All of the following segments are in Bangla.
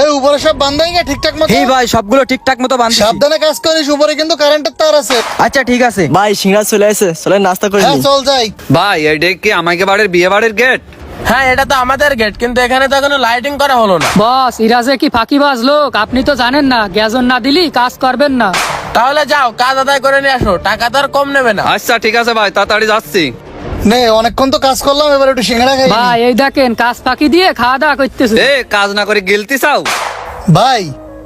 এই উপরে সব বাঁধাই গে ঠিকঠাক মতো? এই ভাই সবগুলো ঠিকঠাক মতো বাঁধছি। সাবধানে কাজ করিস, উপরে কিন্তু কারেন্টের তার আছে। আচ্ছা ঠিক আছে। ভাই সিঙ্গা চলে আসে, চলে নাস্তা করে হ্যাঁ নিই। চল যাই। ভাই এইটা কি আমাকে বাড়ির বিয়ে বাড়ির গেট? হ্যাঁ এটা তো আমাদের গেট, কিন্তু এখানে তো কোনো লাইটিং করা হলো না। বস ইরাজে কি ফাঁকিবাজ লোক, আপনি তো জানেন না গ্যাজন না দিলি কাজ করবেন না। তাহলে যাও কাজ আদায় করে নিয়ে আসো, টাকা তো আর কম নেবে না। আচ্ছা ঠিক আছে ভাই, তাড়াতাড়ি যাচ্ছি। নে অনেকক্ষণ তো কাজ করলাম, এবার একটু সিঙ্গাড়া খাই। ভাই এই দেখেন কাজ ফাঁকি দিয়ে খাওয়া দাওয়া করতেছে। এ কাজ না করে গিলতি চাও? ভাই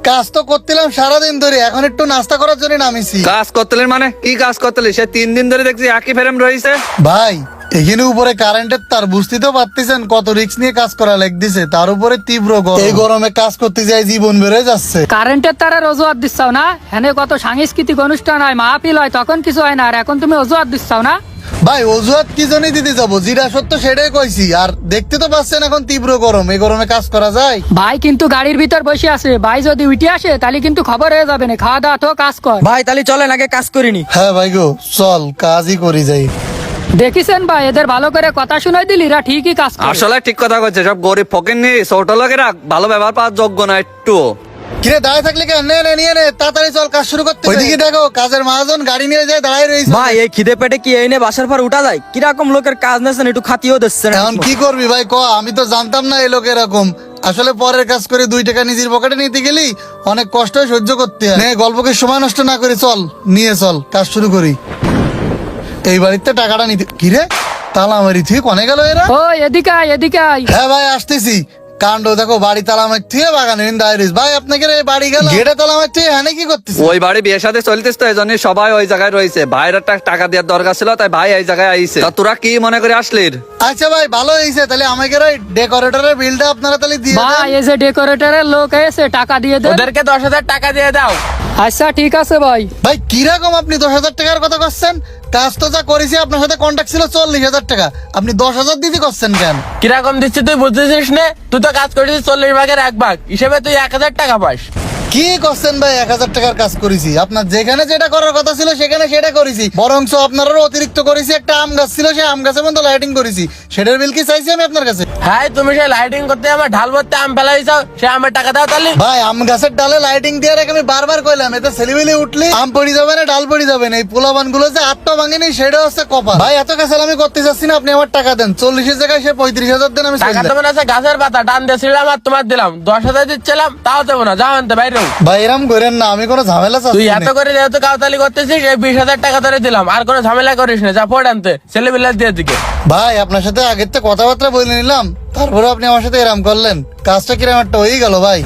কাজ তো করছিলাম সারাদিন ধরে, এখন একটু নাস্তা করার জন্য নামিছি। কাজ করতেলেন মানে কি কাজ করতেলি? সে 3 দিন ধরে দেখছি একই ফ্রেম রয়েছে। ভাই এখানে উপরে কারেন্টের তার, বুঝতে তো পারতেছেন কত রিস্ক নিয়ে কাজ করা লাগতেছে, তার উপরে তীব্র গরম। এই গরমে কাজ করতে যাই জীবন বেড়ে যাচ্ছে। কারেন্টের তারের অজুহাত দিচ্ছাও না? হ্যাঁ কত সাংস্কৃতিক অনুষ্ঠান হয়, মাহফিল হয়, তখন কিছু হয় না, আর এখন তুমি অজুহাত দিচ্ছাও না? ভাই অজুহাত কি জন্যই দিতে যাবো, যেটা সত্য সেটাই কইছি। আর দেখতে তো পাচ্ছেন এখন তীব্র গরম, এই গরমে কাজ করা যায়? ভাই কিন্তু গাড়ির ভিতর বসে আছে, ভাই যদি উঠে আসে তাহলে কিন্তু খবর হয়ে যাবে না। খাওয়া দাওয়া তো কাজ কর। ভাই তাহলে চলেন আগে কাজ করিনি। হ্যাঁ ভাই গো চল কাজই করি যাই। দেখিছেন ভাই, এদের ভালো করে কথা শুনাই দিলি এরা ঠিকই কাজ করে। আসলে ঠিক কথা কইছে, সব গরিব ফকির নিয়ে ছোট লোকেরা ভালো ব্যবহার পাওয়ার যোগ্য না একটু। কিরে দাঁড়ায় থাকলে কেন? নে নে নিয়ে নে, তাড়াতাড়ি চল কাজ শুরু করতে। ওইদিকে দেখো কাজের মহাজন গাড়ি নিয়ে যায় দাঁড়ায় রয়েছে। ভাই এই খিদে পেটে কি এই নে বাসার পর উঠা যায়? কিরকম লোকের কাজ নেছেন, একটু খাতিও দিচ্ছেন। এখন কি করবি ভাই ক, আমি তো জানতাম না এই লোক এরকম। আসলে পরের কাজ করে 2 টাকা নিজের পকেটে নিতে গেলি অনেক কষ্ট সহ্য করতে হয়। নে গল্পকে সময় নষ্ট না করে চল, নিয়ে চল কাজ শুরু করি। এই বাড়িতে টাকাটা নিতে কিরে তালা মারি ঠিক অনেক গেল এরা। ও এদিকে আয়, এদিকে আয়। হ্যাঁ ভাই আসতেছি। কাণ্ড দেখো, বাড়ি তালা মারতে বাগানে দাঁড়িয়েছিস। ভাই আপনাকে এই বাড়ি গেল গেটে তালা মারতে, হ্যাঁ কি করতেছি? ওই বাড়ি বিয়ের সাথে চলতেছ তো, এই জন্য সবাই ওই জায়গায় রয়েছে। ভাইয়ের একটা টাকা দেওয়ার দরকার ছিল, তাই ভাই এই জায়গায় আইছে। তা তোরা কি মনে করে আসলি? আচ্ছা ভাই ভালো হয়েছে, তাহলে আমাকে ওই ডেকোরেটরের বিলটা আপনারা তাহলে দিয়ে ভাই দেন। এই যে ডেকোরেটরের লোক এসে টাকা দিয়ে দেন। ওদেরকে 10,000 টাকা দিয়ে দাও। আচ্ছা ঠিক আছে ভাই। ভাই কিরকম আপনি 10,000 টাকার কথা করছেন? কাজ তো যা করেছি আপনার সাথে কন্ট্যাক্ট ছিল 40,000 টাকা, আপনি 10,000 দিতে করছেন কেন? কিরকম দিচ্ছি তুই বুঝতেছিস না? তুই তো কাজ করেছিস 40 ভাগের 1 ভাগ, হিসেবে তুই 1,000 টাকা পাস। কি করছেন ভাই? 1,000 টাকার কাজ করেছি, আপনার যেখানে যেটা করার কথা ছিল সেখানে সেটা করেছি। বরঞ্চ আপনারও অতিরিক্ত করেছি। একটা আম গাছ ছিল, সেই আম গাছের মধ্যে লাইটিং করেছি, সেটার বিল কি চাইছি আমি আপনার কাছে? হ্যাঁ তুমি সেই লাইটিং করতে আমার ঢাল ভরতে আম ফেলাই যাও, সে আমার টাকা দাও তাহলে। ভাই আম গাছের ডালে লাইটিং দিয়ে রেখে আমি বারবার কইলাম, এতে ছেলেবেলে উঠলি আম পড়ি যাবে না, ডাল পড়ি যাবে না। এই পোলাবান গুলো যে আত্মা ভাঙেনি সেটা হচ্ছে কপাল। ভাই এত কাছে আমি করতে চাচ্ছি না, আপনি আমার টাকা দেন। 40-এর জায়গায় সে 35,000 দেন, আমি চলে টাকা যাই। তোমার আছে গাছের পাতা টান দিয়েছিলাম আর তোমার দিলাম 10,000 দিচ্ছিলাম, তাও দেবো না, যাও আনতে বাইরে। ভাই এরম করেন না, আমি কোনো ঝামেলা তুই চাচ্ছি এত না। করে যেহেতু কাউতালি করতেছিস, এই 20,000 টাকা ধরে দিলাম, আর কোনো ঝামেলা করিস না, যা ফোট আনতে ছেলে বিল্লার দিয়ে দিকে। ভাই আপনার সাথে আগের থেকে কথাবার্তা বলে নিলাম, তারপরে আপনি আমার সাথে এরম করলেন, কাজটা কিরম একটা হয়ে গেল ভাই।